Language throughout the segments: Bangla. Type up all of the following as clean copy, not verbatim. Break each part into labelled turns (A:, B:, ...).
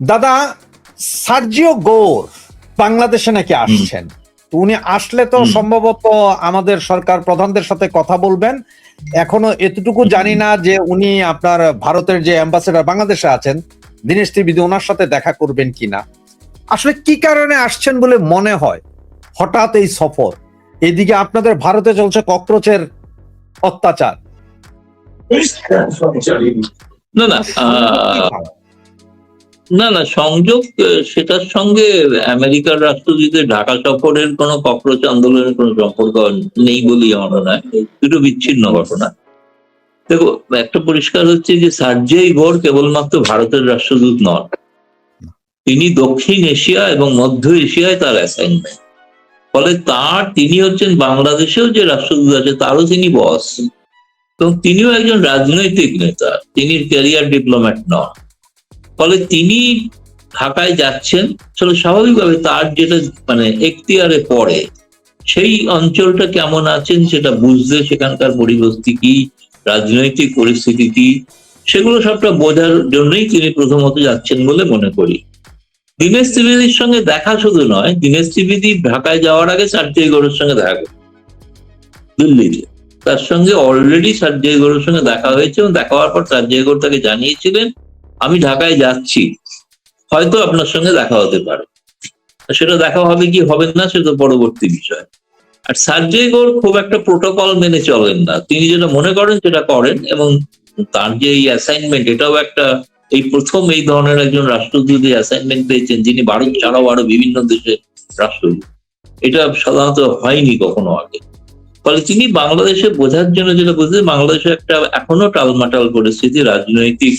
A: দাদা, সার্জিও গোর বাংলাদেশে নাকি আসছেন। তো উনি আসলে তো সম্ভবত আমাদের সরকার প্রধানদের সাথে কথা বলবেন। এখনো এতটুকু জানি না যে উনি আপনার ভারতের যে অ্যাম্বাসেডর বাংলাদেশে আছেন দীনেশ ত্রিবেদী, ওনার সাথে দেখা করবেন কিনা। আসলে কি কারণে আসছেন বলে মনে হয় হঠাৎ এই সফর? এদিকে আপনাদের ভারতে চলছে ককরোচের অত্যাচার।
B: না না না না সংযোগ সেটার সঙ্গে আমেরিকার রাষ্ট্রদূতের ঢাকা সফরের কোনো ককরোচ আন্দোলনের কোনো সম্পর্ক নেই বলেই আমার মনে হয়। দুটো বিচ্ছিন্ন ঘটনা। দেখো, একটা পরিষ্কার হচ্ছে যে সার্জেই গোর কেবলমাত্র ভারতের রাষ্ট্রদূত নন, তিনি দক্ষিণ এশিয়া এবং মধ্য এশিয়ায় তার অ্যাসাইনমেন্ট। ফলে তিনি হচ্ছেন বাংলাদেশেও যে রাষ্ট্রদূত আছে তারও তিনি বস, এবং তিনিও একজন রাজনৈতিক নেতা, তিনি ক্যারিয়ার ডিপ্লোম্যাট নন। ফলে তিনি ঢাকায় যাচ্ছেন, আসলে স্বাভাবিকভাবে তার যেটা এখতিয়ারে পড়ে সেই অঞ্চলটা কেমন আছেন সেটা বুঝতে, সেখানকার পরিবস্থিতি কি, রাজনৈতিক পরিস্থিতি কি, সেগুলো সবটা বোঝার জন্যই তিনি প্রথমত যাচ্ছেন বলে মনে করি। দীনেশ ত্রিবেদীর সঙ্গে দেখা শুধু নয়, দীনেশ ত্রিবেদী ঢাকায় যাওয়ার আগে সার্জেই গোরের সঙ্গে দেখা করে দিল্লিতে। তার সঙ্গে অলরেডি সার্জেই গোরের সঙ্গে দেখা হয়েছে, এবং দেখা হওয়ার পর সার্জেই গোর তাকে জানিয়েছিলেন আমি ঢাকায় যাচ্ছি, হয়তো আপনার সঙ্গে দেখা হতে পারে। সেটা দেখা হবে কি হবে না সেটা পরবর্তী বিষয়। আর সার্জেই গোর খুব একটা প্রোটোকল মেনে চলেন না, তিনি যেটা মনে করেন সেটা করেন, এবং তার যে এই অ্যাসাইনমেন্ট, এটাও একটা, এই প্রথম এই ধরনের একজন রাষ্ট্রদূত অ্যাসাইনমেন্ট পেয়েছেন যিনি ভারত ছাড়াও আরো বিভিন্ন দেশের রাষ্ট্রদূত। এটা সাধারণত হয়নি কখনো আগে। ফলে তিনি বাংলাদেশে বোঝার জন্য যেটা বুঝতে, বাংলাদেশে একটা এখনো টালমাটাল পরিস্থিতি, রাজনৈতিক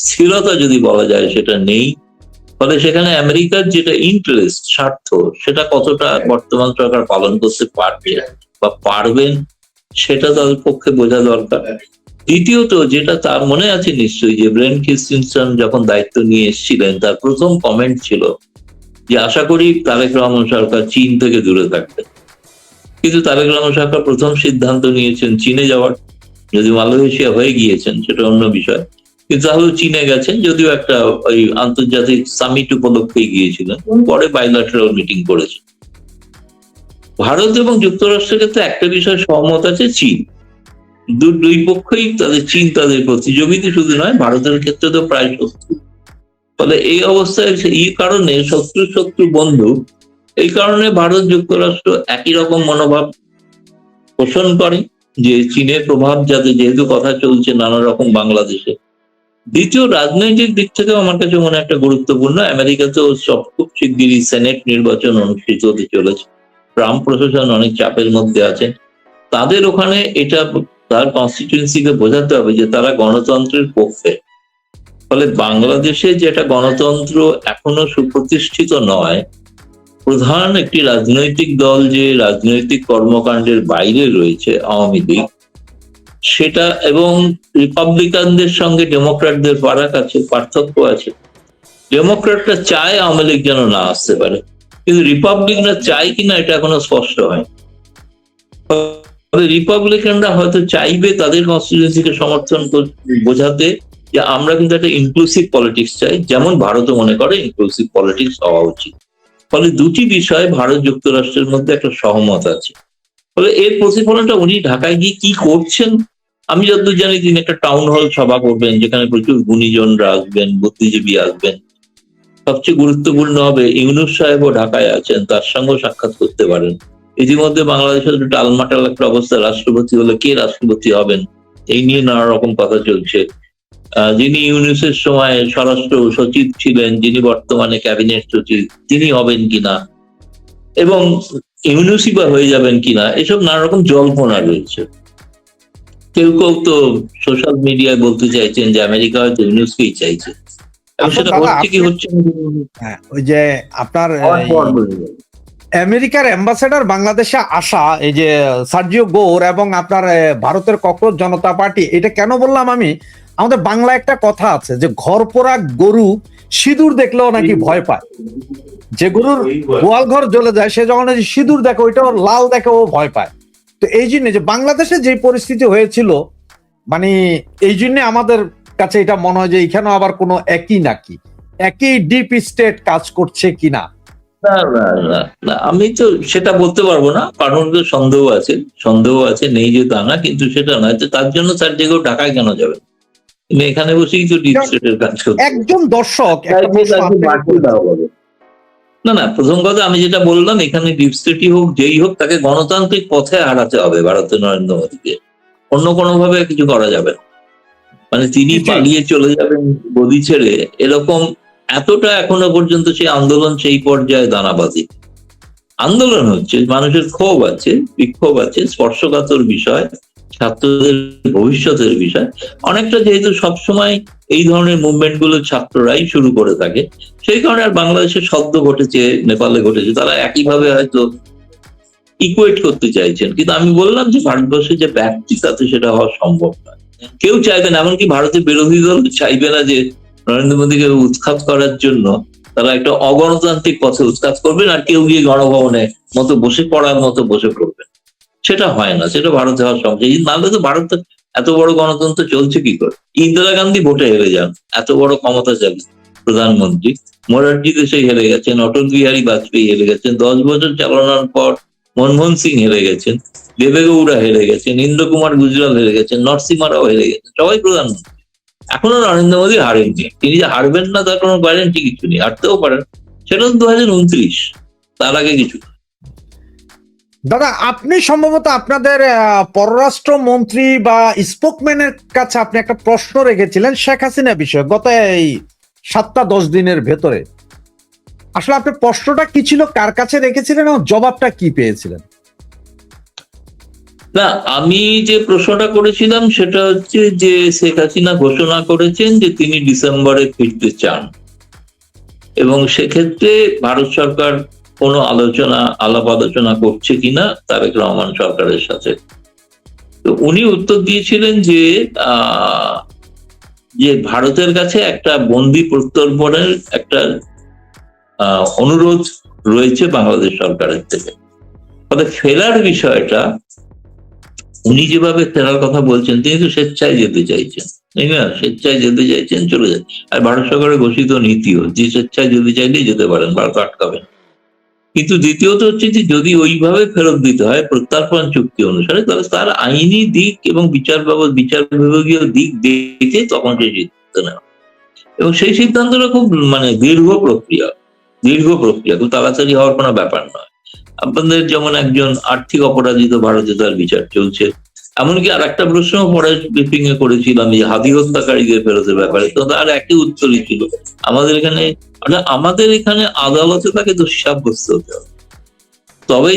B: স্থিরতা যদি বলা যায় সেটা নেই। ফলে সেখানে আমেরিকার যেটা ইন্টারেস্ট, স্বার্থ, সেটা কতটা বর্তমান সরকার পালন করতে পারবে বা পারবেন সেটা তাদের পক্ষে বোঝা দরকার। দ্বিতীয়ত, যেটা তার মনে আছে নিশ্চয়ই, যে ব্রেন কিস্টিনসন যখন দায়িত্ব নিয়ে এসেছিলেন তার প্রথম কমেন্ট ছিল যে আশা করি তারেক রহমান সরকার চীন থেকে দূরে থাকবে। কিন্তু তারেক রহমান সরকার প্রথম সিদ্ধান্ত নিয়েছেন চীনে যাওয়ার। যদি মালয়েশিয়া হয়ে গিয়েছেন সেটা অন্য বিষয়, কিন্তু তাহলে চীনে গেছেন, যদিও একটা ওই আন্তর্জাতিক সামিট উপলক্ষে গিয়েছিলেন, পরে বাইলাটারাল মিটিং করেছেন। ভারত এবং যুক্তরাষ্ট্রের ক্ষেত্রে একটা বিষয় সহমত আছে, চীন। দুই পক্ষই চীন তাদের প্রতিযোগিতা শুধু নয়, ভারতের ক্ষেত্রে তো প্রায় শত্রু। ফলে এই অবস্থায় এই কারণে শত্রু শত্রু বন্ধু, এই কারণে ভারত যুক্তরাষ্ট্র একই রকম মনোভাব পোষণ করে যে চীনের প্রভাব যাতে, যেহেতু কথা চলছে নানা রকম বাংলাদেশে। দ্বিতীয়, রাজনৈতিক দিক থেকে আমার কাছে মনে একটা গুরুত্বপূর্ণ, আমেরিকাতেও খুব শিগগিরই সেনেট নির্বাচন অনুষ্ঠিত হতে চলেছে। ট্রাম্প প্রশাসন অনেক চাপের মধ্যে আছে, তাদের ওখানে এটা তার কনস্টিটিউয়েন্সিকে বোঝাতে হবে যে তারা গণতন্ত্রের পক্ষে। ফলে বাংলাদেশে যেটা গণতন্ত্র এখনো সুপ্রতিষ্ঠিত নয়, প্রধান একটি রাজনৈতিক দল যে রাজনৈতিক কর্মকাণ্ডের বাইরে রয়েছে, আওয়ামী লীগ, সেটা, এবং রিপাবলিকানদের সঙ্গে ডেমোক্র্যাটদের ফারাক আছে, পার্থক্য আছে। ডেমোক্র্যাটরা চায় আওয়ামী লীগ যেন না আসতে পারে, কিন্তু রিপাবলিকরা চায় কিনা এটা এখনো স্পষ্ট হয়। রিপাবলিকানরা হয়তো চাইবে তাদের কনস্টিটিউয়েন্সিকে সমর্থন বোঝাতে যে আমরা কিন্তু একটা ইনক্লুসিভ পলিটিক্স চাই, যেমন ভারতও মনে করে ইনক্লুসিভ পলিটিক্স হওয়া উচিত। ফলে দুটি বিষয়ে ভারত যুক্তরাষ্ট্রের মধ্যে একটা সহমত আছে। ফলে এর প্রতিফলনটা উনি ঢাকায় গিয়ে কি করছেন, আমি যতদূর জানি তিনি একটা টাউন হল সভা করবেন যেখানে প্রচুর গুণীজনরা আসবেন, বুদ্ধিজীবী আসবেন। সবচেয়ে গুরুত্বপূর্ণ হবে ইউনূস সাহেবও ঢাকায় আছেন, তার সঙ্গেও সাক্ষাৎ করতে পারেন। ইতিমধ্যে বাংলাদেশের টালমাটাল একটা অবস্থা, রাষ্ট্রপতি হলে কে রাষ্ট্রপতি হবেন এই নিয়ে নানা রকম কথা চলছে। যিনি ইউনূসের সময় স্বরাষ্ট্র সচিব ছিলেন, যিনি বর্তমানে ক্যাবিনেট সচিব, তিনি হবেন কিনা, এবং ইউনূসই বা হয়ে যাবেন কিনা, এসব নানা রকম জল্পনা রয়েছে। কেউ কেউ তো সোশ্যাল মিডিয়ায় বলতে চাইছেন যে আমেরিকা হয়তো ইউনূসকেই চাইছে, সেটা হচ্ছে কি হচ্ছে
A: ওই যে আপনার আমেরিকার অ্যাম্বাসেডর বাংলাদেশে আসা, এই যে সার্জিও গোর এবং আপনার ভারতের ককরোচ জনতা পার্টি, এটা কেন বললাম আমি, আমাদের বাংলা একটা কথা আছে যে ঘর পোড়া গরু সিঁদুর দেখলেও নাকি ভয় পায়। যে গরুর গোয়াল ঘর জ্বলে যায় সে যখন সিঁদুর দেখে, ওইটা ওর লাল দেখে ও ভয় পায়। তো এই জন্য যে বাংলাদেশে যে পরিস্থিতি হয়েছিল, এই জন্য আমাদের কাছে এটা মনে হয় যে এখানেও আবার কোনো একই নাকি। একই ডিপ স্টেট কাজ করছে কিনা?
B: না না না না, আমি তো সেটা বলতে পারবো না, কারণ তো সন্দেহ আছে, নেই যে তা না, কিন্তু সেটা নয় যে তার জন্য তার জায়গায় ঢাকায় কেন যাবে? তুমি এখানে বসেই তো ডিপ স্টেটের কাজ করতে
A: একজন দর্শক একটা
B: চাইলে
A: প্রশ্ন
B: তাকে
A: আপনাকে
B: বাড়তি
A: করেছে।
B: দেওয়া হবে। না না, প্রথম কথা আমি যেটা বললাম, এখানে ডিপ স্টেটই হোক যেই হোক, তাকে গণতান্ত্রিক পথে হারাতে হবে ভারতের নরেন্দ্র মোদীকে, অন্য কোনো ভাবে কিছু করা যাবে না। মানে তিনি
A: কিছুই
B: পালিয়ে চলে যাবেন গদি ছেড়ে, এরকম এতটা এখনো পর্যন্ত সেই আন্দোলন সেই পর্যায়ে দানাবাজি। আন্দোলন হচ্ছে, মানুষের ক্ষোভ আছে, বিক্ষোভ আছে, স্পর্শকাতর বিষয়, ছাত্রদের ভবিষ্যতের বিষয়। অনেকটা যেহেতু সবসময় এই ধরনের মুভমেন্ট গুলো ছাত্ররাই শুরু করে থাকে, সেই কারণে আর বাংলাদেশে সদ্য ঘটেছে, নেপালে ঘটেছে, তারা একইভাবে হয়তো ইকুয়েট করতে চাইছেন। কিন্তু আমি বললাম যে ভারতবর্ষে যে ব্যাপ্তি, তাতে সেটা হওয়া সম্ভব নয়। কেউ চাইবে না, এমনকি ভারতের বিরোধী দল চাইবে না যে নরেন্দ্র মোদীকে উৎখাত করার জন্য তারা একটা অগণতান্ত্রিক পথে উৎখাত করবেন আর কেউ গিয়ে গণভবনে মতো বসে পড়ার মতো বসে পড়বেন। সেটা হয় না, সেটা ভারতে হওয়া সম্ভব। নাহলে তো ভারত এত বড় গণতন্ত্র চলছে কি করে? ইন্দিরা গান্ধী ভোটে হেরে যান, এত বড় ক্ষমতাশালী প্রধানমন্ত্রী। মোরারজি দেশাই হেরে গেছেন, অটল বিহারী বাজপেয়ী হেরে গেছেন, 10 বছর চালানোর পর মনমোহন সিং হেরে গেছেন, দেবেগৌড়া হেরে গেছেন, ইন্দ্র কুমার গুজরাল হেরে গেছেন, নরসিমা রাও হেরে গেছেন, সবাই প্রধানমন্ত্রী। এখনো নরেন্দ্র মোদী হারেননি। তিনি যে হারবেন না তার কোনো গ্যারেন্টি কিছু নেই, হারতেও পারেন। সেটা 2029, তার আগে কিছু না।
A: দাদা, আপনি সম্ভবত আপনাদের পররাষ্ট্র মন্ত্রী বা স্পোকম্যানের কাছে আপনি একটা প্রশ্ন রেখেছিলেন শেখ হাসিনা বিষয়ে গত এই 7-10 দিনের ভেতরে। আসলে আপনার প্রশ্নটা কি ছিল, কার কাছে রেখেছিলেন এবং জবাবটা কি পেয়েছিলেন?
B: না, আমি যে প্রশ্নটা করেছিলাম সেটা হচ্ছে যে শেখ হাসিনা ঘোষণা করেছেন যে তিনি ডিসেম্বরে ফিরতে চান, এবং সেক্ষেত্রে ভারত সরকার কোনো আলাপ আলোচনা করছে কিনা তারেক রহমান সরকারের সাথে। তো উনি উত্তর দিয়েছিলেন যে যে ভারতের কাছে একটা বন্দি প্রত্যর্পণের একটা অনুরোধ রয়েছে বাংলাদেশ সরকারের থেকে। ফলে ফেরার বিষয়টা, উনি যেভাবে ফেরার কথা বলছেন, তিনি তো স্বেচ্ছায় যেতে চাইছেন, তাই না? স্বেচ্ছায় যেতে চাইছেন, চলে যান। আর ভারত সরকারের ঘোষিত নীতিও যে স্বেচ্ছায় যেতে চাইলেই যেতে পারেন, ভারত আটকাবেন। কিন্তু দ্বিতীয়ত হচ্ছে যে যদি ওইভাবে ফেরত দিতে হয় প্রত্যর্পণ চুক্তি অনুসারে, তাহলে তার আইনি দিক এবং বিচার বিভাগীয় দিক দেখে তখন সেই সিদ্ধান্ত নেওয়া, এবং সেই সিদ্ধান্তটা খুব দীর্ঘ প্রক্রিয়া, খুব তাড়াতাড়ি হওয়ার কোনো ব্যাপার নয়। আপনাদের যেমন একজন আর্থিক অপরাধী, ভারতে তার বিচার চলছে। এমনকি আর একটা প্রশ্ন পরে ব্রিফিং এ করেছিলাম যে হাদি হত্যাকারীদের ফেরতের ব্যাপারে, তো তার একই উত্তরই ছিল আমাদের এখানে আদালতে তাকে দোষী সাব্যস্ত হতে হবে,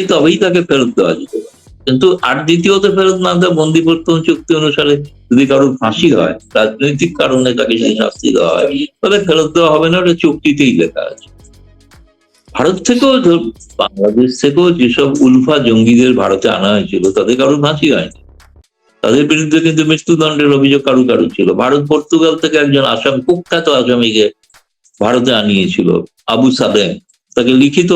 B: তবেই তাকে ফেরত দেওয়া যেতে পারে। কিন্তু আর দ্বিতীয়ত ফেরত না দেওয়া, বন্দি প্রত্যর্পণ চুক্তি অনুসারে যদি কারোর ফাঁসি হয়, রাজনৈতিক কারণে তাকে সেই শাস্তি দেওয়া হয়, তাহলে ফেরত দেওয়া হবে না, ওটা চুক্তিতেই লেখা আছে। ভারত থেকেও, বাংলাদেশ থেকেও যেসব উলফা জঙ্গিদের ভারতে আনা হয়েছিল তাদের কারোর ফাঁসি হয়নি, তাদের বিরুদ্ধে কিন্তু মৃত্যুদণ্ডের অভিযোগ কারু ছিল। ভারত পর্তুগাল থেকে একজন কুখ্যাত আসামিকে ভারতে আনিয়েছিল, আবু সালেম। তাকে লিখিত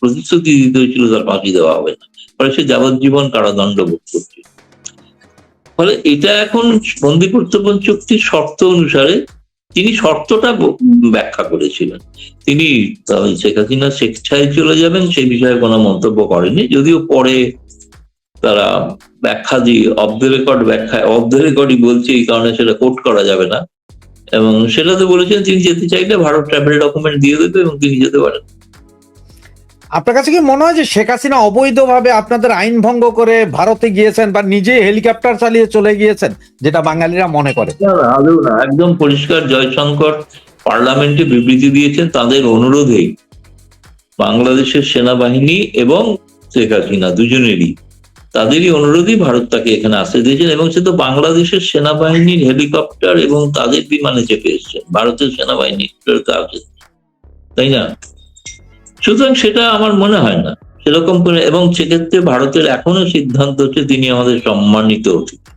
B: প্রতিশ্রুতি দিতে হয়েছিল তার ফাঁসি দেওয়া হবে না, ফলে সে যাবজ্জীবন কারাদণ্ড ভোগ করছে। ফলে এটা এখন বন্দি প্রত্যর্পণ চুক্তির শর্ত অনুসারে তিনি শর্তটা ব্যাখ্যা করেছিলেন। তিনি শেখ হাসিনা স্বেচ্ছায় চলে যাবেন সেই বিষয়ে কোনো মন্তব্য করেনি, যদিও পরে তারা ব্যাখ্যা দিয়ে অফ দ্য রেকর্ডই বলছে, এই কারণে সেটা কোট করা যাবে না। এবং সেটাতে বলেছেন তিনি যেতে চাইলে ভারত ট্রাভেল ডকুমেন্ট দিয়ে দেবে এবং তিনি যেতে পারেন।
A: আপনার কাছে কি মনে হয় যে শেখ হাসিনা অবৈধভাবে আপনাদের আইন ভঙ্গ করে ভারতে গিয়েছেন বা নিজে হেলিকপ্টার চালিয়ে চলে গিয়েছেন, যেটা বাঙালিরা মনে করে?
B: আদৌ না, একদম পরিষ্কার। জয়শঙ্কর পার্লামেন্টে বিবৃতি দিয়েছেন, তাদের অনুরোধেই বাংলাদেশের সেনাবাহিনী এবং শেখ হাসিনা দুজনেরই, তাদেরই অনুরোধই ভারত তাকে এখানে আসতে দিয়েছেন, এবং সে তো বাংলাদেশের সেনাবাহিনীর হেলিকপ্টার এবং তাদের বিমানে চেপে এসছেন, ভারতের সেনাবাহিনী তাই না? সুতরাং সেটা আমার মনে হয় না সেরকম করে। এবং সেক্ষেত্রে ভারতের এখনো সিদ্ধান্ত হচ্ছে তিনি আমাদের সম্মানিত অতিথি।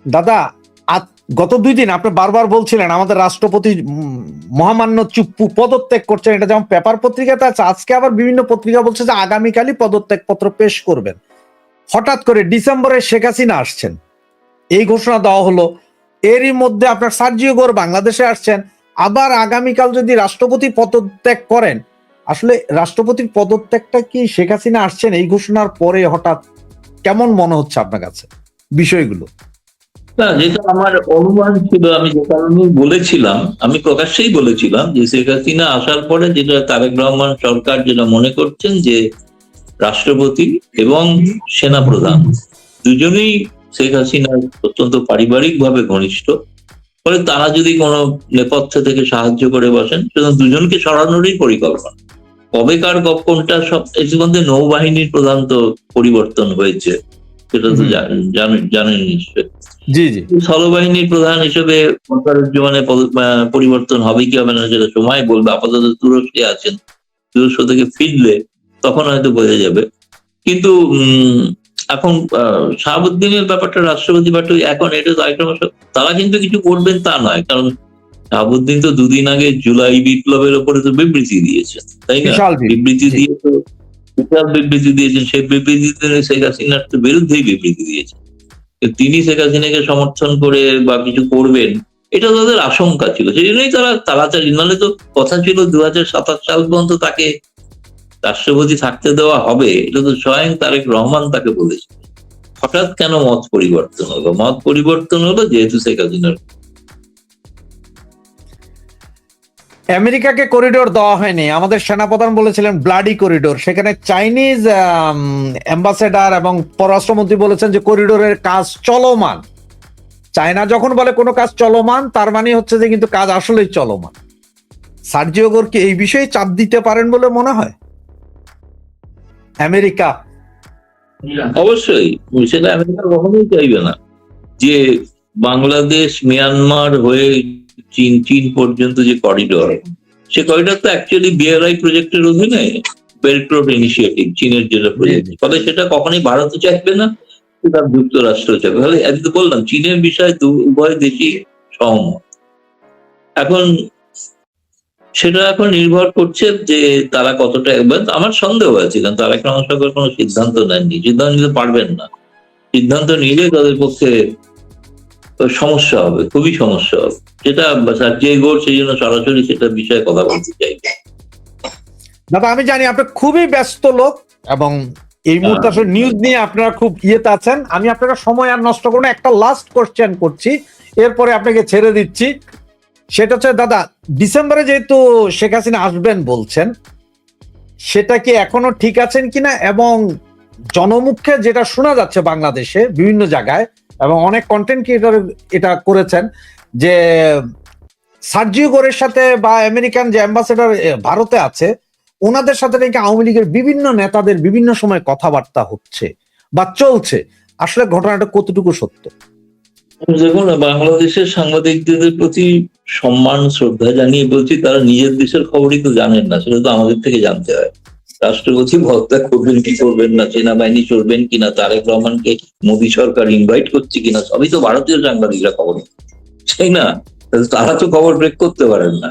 A: দাদা, গত 2 দিন আপনি বারবার বলছিলেন আমাদের রাষ্ট্রপতি মহামান্য চুপ্পু পদত্যাগ করছেন, এটা যেমন পেপার পত্রিকাতে আছে, আজকে আবার বিভিন্ন পত্রিকা বলছে যে আগামীকালই পদত্যাগ পত্র পেশ করবেন। হঠাৎ করে ডিসেম্বরে শেখ হাসিনা আসছেন, এই ঘোষণা দেওয়া হলো। এরই মধ্যে আপনার সার্জিও গোর বাংলাদেশে আসছেন, আবার আগামীকাল যদি রাষ্ট্রপতি পদত্যাগ করেন, আসলে রাষ্ট্রপতির পদত্যাগটা কি শেখ হাসিনা আসছেন এই ঘোষণার পরে হঠাৎ কেমন মনে হচ্ছে আপনার কাছে বিষয়গুলো?
B: না, যেটা আমার অনুমান ছিল, আমি যে কারণে বলেছিলাম, আমি প্রকাশ্যেই বলেছিলাম যে শেখ হাসিনা আসার পরে যেটা তারেক রহমান সরকার যেটা মনে করছেন যে রাষ্ট্রপতি এবং সেনাপ্রধান দুজনেই শেখ হাসিনার অত্যন্ত পারিবারিক ভাবে ঘনিষ্ঠ, ফলে তারা যদি কোনো নেপথ্য থেকে সাহায্য করে বসেন, সেজন্য দুজনকে সরানোরই পরিকল্পনা। কবেকার কোনটা সব এর মধ্যে নৌবাহিনীর প্রধান তো পরিবর্তন হয়েছে, সেটা তো জানেন নিশ্চয়।
A: জি জি,
B: স্থলবাহিনীর প্রধান হিসেবে জীবনে পরিবর্তন হবে কি হবে না সেটা সময় বলবে। আপাতত তুরস্কে আছেন, তুরস্ক থেকে ফিরলে তখন হয়তো বোঝা যাবে। কিন্তু এখন শাহাবুদ্দিনের ব্যাপারটা রাষ্ট্রপতি পার্টি এখন এটা তারা কিন্তু কিছু করবেন তা নয়, কারণ শাহাবুদ্দিন তো দুদিন আগে জুলাই বিপ্লবের উপরে তো বিবৃতি দিয়েছেন, তাই না? বিবৃতি দিয়ে তো বিশাল বিবৃতি দিয়েছেন, সেই বিবৃতিতে শেখ হাসিনার তো বিরুদ্ধেই বিবৃতি দিয়েছেন। তিনি শেখ হাসিনাকে সমর্থন করে বা কিছু করবেন এটা তাদের আশঙ্কা ছিল, সেই জন্যই তারা তাড়াতাড়ি, নাহলে তো কথা ছিল 2027 সাল পর্যন্ত তাকে রাষ্ট্রপতি থাকতে দেওয়া হবে, এটা তো স্বয়ং তারেক রহমান তাকে বলেছিল। হঠাৎ কেন মত পরিবর্তন হলো? মত পরিবর্তন হলো যেহেতু শেখ হাসিনার
A: আমেরিকাকে করিডোর দেওয়া হয়নি, আমাদের সেনাপ্রধান বলেছিলেন ব্লাডি করিডোর, সেখানে চাইনিজ অ্যাম্বাসেডার এবং পররাষ্ট্রমন্ত্রী বলেছেন যে করিডোরের কাজ চলমান। চায়না যখন বলে কোনো কাজ চলমান, তার মানে হচ্ছে যে কিন্তু কাজ আসলেই চলমান। সার্জিও গোর কি এই বিষয়ে চাপ দিতে পারেন বলে মনে হয় আমেরিকা?
B: অবশ্যই, সেটা আমেরিকা কখনোই চাইবে না যে বাংলাদেশ মিয়ানমার হয়ে চীন পর্যন্ত যে করিডোর, সে করিডোর তো অ্যাকচুয়ালি বিআরআই প্রজেক্টের অধীনে, বেল্ট রোড ইনিশিয়েটিভ, চীনের যেটা প্রজেক্ট, ফলে সেটা কখনোই ভারত চাইবে না, সেটা যুক্তরাষ্ট্র চাইবে। তাহলে আজকে তো বললাম চীনের বিষয়ে উভয় দেশই সহমত। এখন সেটা এখন নির্ভর করছে যে তারা কতটা, আমার সন্দেহ আছে, কারণ তারা এখন সরকার কোনো সিদ্ধান্ত নেননি, সিদ্ধান্ত নিতে পারবেন না। সিদ্ধান্ত নিলে তাদের পক্ষে সমস্যা হবে, খুবই সমস্যা হবে। যেটা সার্জিও গোর সেই জন্য সরাসরি সেটা বিষয়ে কথা বলতে চাইবে।
A: দাদা আমি জানি আপনি খুবই ব্যস্ত লোক এবং এই মুহূর্তে আসলে নিউজ নিয়ে আপনারা খুব ইয়েতে আছেন, আমি আপনাকে সময় আর নষ্ট করবো না, একটা লাস্ট কোশ্চেন করছি, এরপরে আপনাকে ছেড়ে দিচ্ছি। সেটা হচ্ছে দাদা, ডিসেম্বরে যেহেতু শেখ হাসিনা আসবেন বলছেন, সেটা কি এখনো ঠিক আছেন কিনা? এবং জনমুখে যেটা শোনা যাচ্ছে বাংলাদেশে বিভিন্ন জায়গায় এবং অনেক কন্টেন্ট ক্রিয়েটর এটা করেছেন যে সার্জিও গোরের সাথে বা আমেরিকান যে অ্যাম্বাসেডার ভারতে আছে ওনাদের সাথে নাকি আওয়ামী লীগের বিভিন্ন নেতাদের বিভিন্ন সময় কথাবার্তা হচ্ছে বা চলছে, আসলে ঘটনাটা কতটুকু সত্য?
B: দেখুন, বাংলাদেশের সাংবাদিকদের প্রতি সম্মান শ্রদ্ধা জানিয়ে বলছি, তারা নিজের দেশের খবরই তো জানেন না, সেটা তো আমাদের থেকে জানতে হয়। রাষ্ট্রপতি পদত্যাগ করবেন কি করবেন না, সেনাবাহিনী চলবেন কিনা, তারেক রহমানকে মোদী সরকার ইনভাইট করছে কিনা, সবই তো ভারতীয় সাংবাদিকরা খবর, তাই না? তারা তো খবর ব্রেক করতে পারেন না।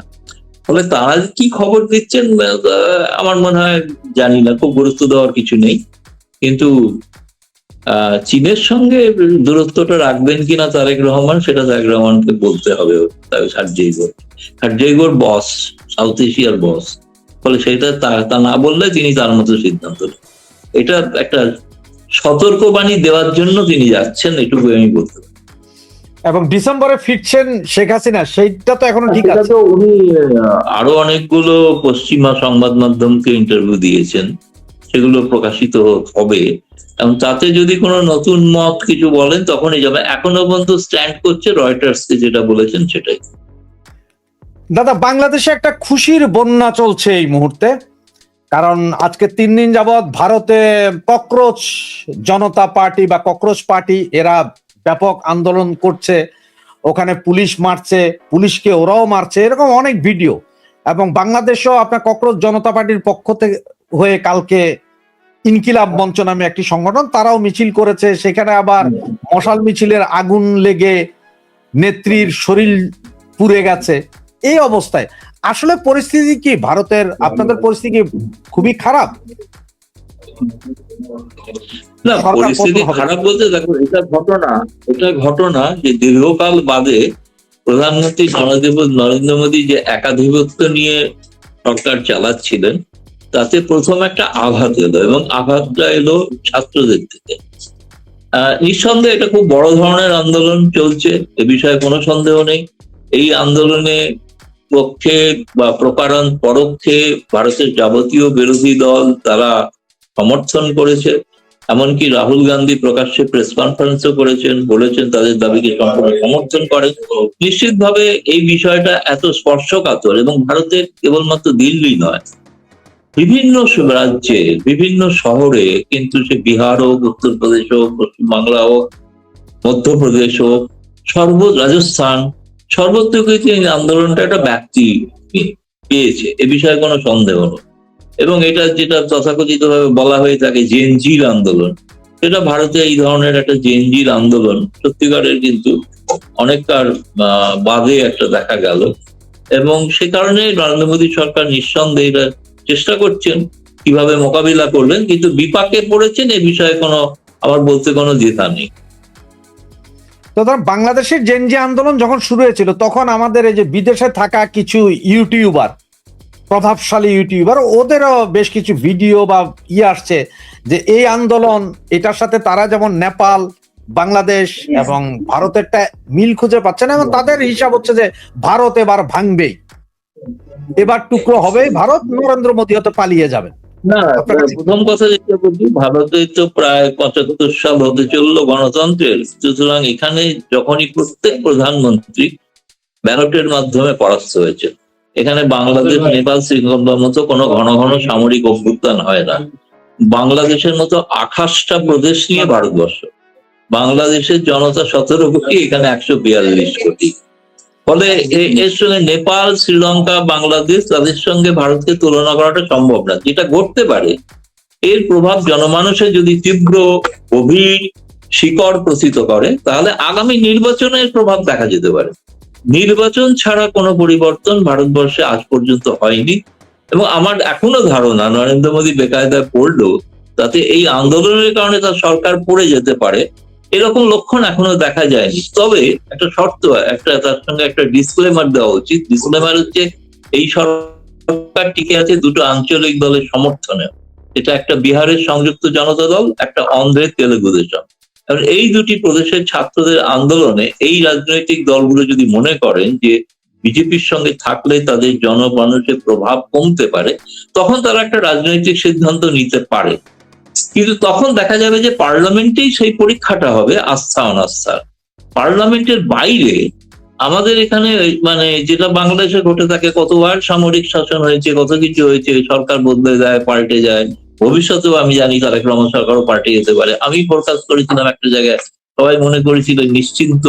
B: ফলে তারা কি খবর দিচ্ছেন আমার মনে হয় জানি না, খুব গুরুত্ব দেওয়ার কিছু নেই। কিন্তু চীনের সঙ্গে দূরত্বটা রাখবেন কিনা তারেক রহমান, সেটা তারেক রহমানকে বলতে হবে। সার্জিও গোর বস, সাউথ এশিয়ার বস, ফলে সেটা তা না বললে তিনি তার মতো সিদ্ধান্ত নেন। এটা একটা সতর্কবাণী দেওয়ার জন্য তিনি যাচ্ছেন, এটুকু আমি বলতে পারি।
A: এবং ডিসেম্বরে ফিরছেন শেখ হাসিনা, সেইটা তো এখনো ঠিক আছে।
B: উনি আরো অনেকগুলো পশ্চিমা সংবাদ মাধ্যমকে ইন্টারভিউ দিয়েছেন, সেগুলো প্রকাশিত হবে এবং তাতে যদি কোনো নতুন মত কিছু বলেন তখনই যাবে। এখনো পর্যন্ত স্ট্যান্ড করছে রয়টার্সকে যেটা বলেছেন সেটাই।
A: দাদা বাংলাদেশে একটা খুশির বন্যা চলছে এই মুহূর্তে, কারণ আজকে 3 দিন যাবৎ ভারতে ককরোচ জনতা পার্টি বা ককরোচ পার্টি এরা ব্যাপক আন্দোলন করছে, ওখানে পুলিশ মারছে, পুলিশকে ওরাও মারছে, এরকম অনেক ভিডিও। এবং বাংলাদেশেও আপনার ককরোচ জনতা পার্টির পক্ষ থেকে হয়ে কালকে ইনকিলাব মঞ্চ নামে একটি সংগঠন, তারাও মিছিল করেছে, সেখানে আবার মশাল মিছিলের আগুন লেগে নেত্রীর শরীর পুড়ে গেছে। এই অবস্থায় আসলে পরিস্থিতি কি ভারতের, আপনাদের পরিস্থিতি খুবই খারাপ?
B: না,
A: সরকার
B: পরিস্থিতি
A: পতন হবে।
B: খারাপ বলতে দেখো, এটা ঘটনা যে দীর্ঘকাল বাদে প্রধানমন্ত্রী জনদেব নরেন্দ্র মোদী যে একাধিপত্য নিয়ে সরকার চালাচ্ছিলেন, তাতে প্রথম একটা আঘাত এলো, এবং আঘাতটা এলো ছাত্রদের থেকে। নিঃসন্দেহে এটা খুব বড় ধরনের আন্দোলন চলছে, এ বিষয়ে কোনো সন্দেহ নেই। এই আন্দোলনে পক্ষে বা প্রকারান পরোক্ষে ভারতের যাবতীয় বিরোধী দল তারা সমর্থন করেছে। এমনকি রাহুল গান্ধী প্রকাশ্যে প্রেস কনফারেন্সও করেছেন, বলেছেন তাদের দাবিকে সম্পূর্ণ সমর্থন করেন। নিশ্চিতভাবে এই বিষয়টা এত স্পর্শকাতর, এবং ভারতের কেবলমাত্র দিল্লি নয়, বিভিন্ন রাজ্যে বিভিন্ন শহরে, কিন্তু সে বিহার হোক, উত্তরপ্রদেশ হোক, পশ্চিমবাংলা হোক, মধ্যপ্রদেশ হোক, রাজস্থান, সর্বত্র কিন্তু এই আন্দোলনটা একটা ব্যাপ্তি পেয়েছে, এ বিষয়ে কোনো সন্দেহ নেই। এবং এটা যেটা তথাকথিত ভাবে বলা হয়ে থাকে জেনজির আন্দোলন, সেটা ভারতে এই ধরনের একটা জেনজির আন্দোলন সত্যিকারের কিন্তু অনেকটার বাদে একটা দেখা গেল। এবং সে কারণে নরেন্দ্র মোদী সরকার নিঃসন্দেহে এটা চেষ্টা করছেন কিভাবে মোকাবিলা করবেন, কিন্তু বিপাকে পড়েছেন এ বিষয়ে কোনো আমার বলতে কোনো দ্বিধা নেই।
A: তো ধর বাংলাদেশের জেনজি আন্দোলন যখন শুরু হয়েছিল, তখন আমাদের এই যে বিদেশে থাকা কিছু ইউটিউবার, প্রভাবশালী ইউটিউবার, ওদেরও বেশ কিছু ভিডিও বা আসছে যে এই আন্দোলন, এটার সাথে তারা যেমন নেপাল, বাংলাদেশ এবং ভারতেরটা মিল খুঁজে পাচ্ছে না, এবং তাদের হিসাব হচ্ছে যে ভারত এবার ভাঙবেই, এবার টুকরো হবে ভারত, নরেন্দ্র মোদী হয়তো পালিয়ে যাবে।
B: না, প্রথম কথা যেটা বলছি, ভারতে তো প্রায় 75 সাল হতে চললো গণতন্ত্রের, সুতরাং এখানে যখনই প্রত্যেক প্রধানমন্ত্রী ব্যালটের মাধ্যমে পরাস্ত হয়েছে, এখানে বাংলাদেশ, নেপাল, শ্রীলঙ্কার মতো কোনো ঘন ঘন সামরিক অভ্যুত্থান হয় না। বাংলাদেশের মতো 28টা প্রদেশ নিয়ে ভারতবর্ষ, বাংলাদেশের জনতা 17 কোটি, এখানে 142 কোটি। ফলে এর সঙ্গে নেপাল, শ্রীলঙ্কা, বাংলাদেশ, তাদের সঙ্গে ভারতকে তুলনা করাটা সম্ভব না। যেটা ঘটতে পারে, এর প্রভাব জনমানুষে যদি তীব্র গভীর শিকড় প্রসিত করে, তাহলে আগামী নির্বাচনের প্রভাব দেখা যেতে পারে। নির্বাচন ছাড়া কোনো পরিবর্তন ভারতবর্ষে আজ পর্যন্ত হয়নি, এবং আমার এখনো ধারণা নরেন্দ্র মোদী বেকায়দায় পড়লেও তাতে এই আন্দোলনের কারণে তার সরকার পড়ে যেতে পারে, এরকম লক্ষণ এখনো দেখা যায়নি। তবে একটা শর্ত, তার সঙ্গে একটা ডিসক্লেমার দেওয়া উচিত। ডিসক্লেমার হচ্ছে, এই সরকার টিকে আছে দুটো আঞ্চলিক দলের সমর্থনে। এটা একটা বিহারের সংযুক্ত জনতা দল, একটা অন্ধ্রের তেলেগু দেশম। কারণ এই দুটি প্রদেশের ছাত্রদের আন্দোলনে এই রাজনৈতিক দলগুলো যদি মনে করেন যে বিজেপির সঙ্গে থাকলে তাদের জনমানুষের প্রভাব কমতে পারে, তখন তারা একটা রাজনৈতিক সিদ্ধান্ত নিতে পারে। কিন্তু তখন দেখা যাবে যে পার্লামেন্টেই সেই পরীক্ষাটা হবে আস্থা অনাস্থার। পার্লামেন্টের বাইরে আমাদের এখানে মানে যেটা বাংলাদেশে ঘটে থাকে, কতবার সামরিক শাসন হয়েছে, কত কিছু হয়েছে, সরকার বদলে যায়, পাল্টে যায়, ভবিষ্যতেও আমি জানি তারেক রহমান সরকারও পাল্টে যেতে পারে। আমি ফোরকাস্ট করেছিলাম একটা জায়গায়, সবাই মনে করেছিল নিশ্চিন্ত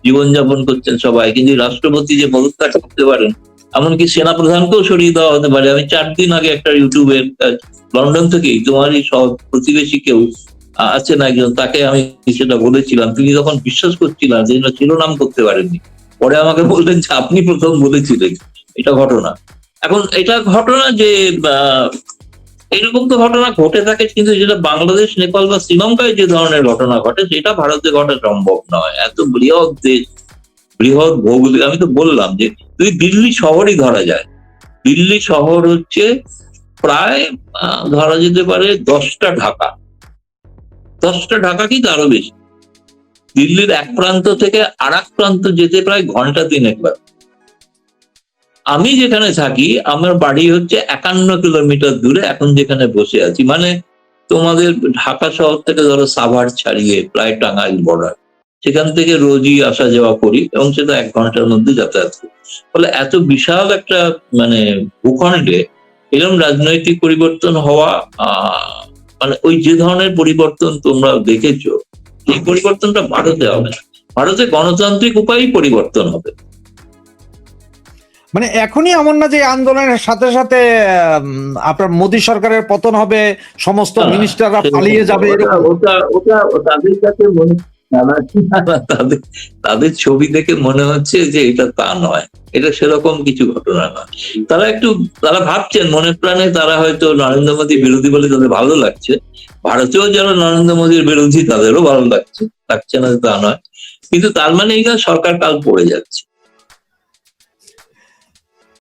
B: জীবনযাপন করছেন সবাই, কিন্তু রাষ্ট্রপতি যে পদত্যাগ করতে পারেন, এমনকি সেনাপ্রধানকেও সরিয়ে দেওয়া হতে পারে। আমি 4 দিন আগে একটা ইউটিউবের লন্ডন থেকেই, তোমারই সব প্রতিবেশী কেউ আছেন একজন, তাকে আমি সেটা বলেছিলাম, তিনি তখন বিশ্বাস করছিলেন যে শিরোনাম করতে পারেননি। পরে আমাকে বললেন যে আপনি প্রথম বলেছিলেন। এটা ঘটনা। এখন এটা ঘটনা যে এরকম তো ঘটনা ঘটে থাকে, কিন্তু যেটা বাংলাদেশ, নেপাল বা শ্রীলঙ্কায় যে ধরনের ঘটনা ঘটে, সেটা ভারতে ঘটা সম্ভব নয়। এত বৃহৎ দেশ, বৃহৎ ভৌগোলিক, আমি তো বললাম যে তুই দিল্লি শহরই ধরা যায়, দিল্লি শহর হচ্ছে প্রায় ধরা যেতে পারে 10টা ঢাকা, 10টা ঢাকা কি তারও বেশি। দিল্লির এক প্রান্ত থেকে আর এক প্রান্ত যেতে প্রায় ঘন্টা 3 বার। আমি যেখানে থাকি, আমার বাড়ি হচ্ছে 51 কিলোমিটার দূরে, এখন যেখানে বসে আছি, মানে তোমাদের ঢাকা শহর থেকে ধরো সাভার ছাড়িয়ে প্রায় টাঙ্গাইল বর্ডার, সেখান থেকে রোজই আসা যাওয়া করি, এবং সেটা 1 ঘন্টার মধ্যে যাতায়াত করি। ফলে এত বিশাল একটা মানে ভূখণ্ডে এরকম রাজনৈতিক পরিবর্তন হওয়া, মানে ওই যে ধরনের পরিবর্তন তোমরা দেখেছো, এই পরিবর্তনটা ভারতে হবে না। ভারতে গণতান্ত্রিক উপায়েই পরিবর্তন হবে।
A: মানে এখনই এমন না যে আন্দোলনের সাথে সাথে আপনার মোদী সরকারের পতন হবে, সমস্ত মিনিস্টাররা পালিয়ে যাবে,
B: ওটা তাদের কাছে তাদের তাদের ছবি দেখে মনে হচ্ছে যে এটা তা নয়, এটা সেরকম কিছু ঘটনা নয়। তারা ভাবছেন মনে প্রাণে, তারা হয়তো নরেন্দ্র মোদী বিরোধী বলে তাদের ভালো লাগছে, ভারতেও যারা নরেন্দ্র মোদীর বিরোধী তাদেরও ভালো লাগছে, না তা নয়, কিন্তু তার মানে এই সরকার কাল পড়ে যাচ্ছে।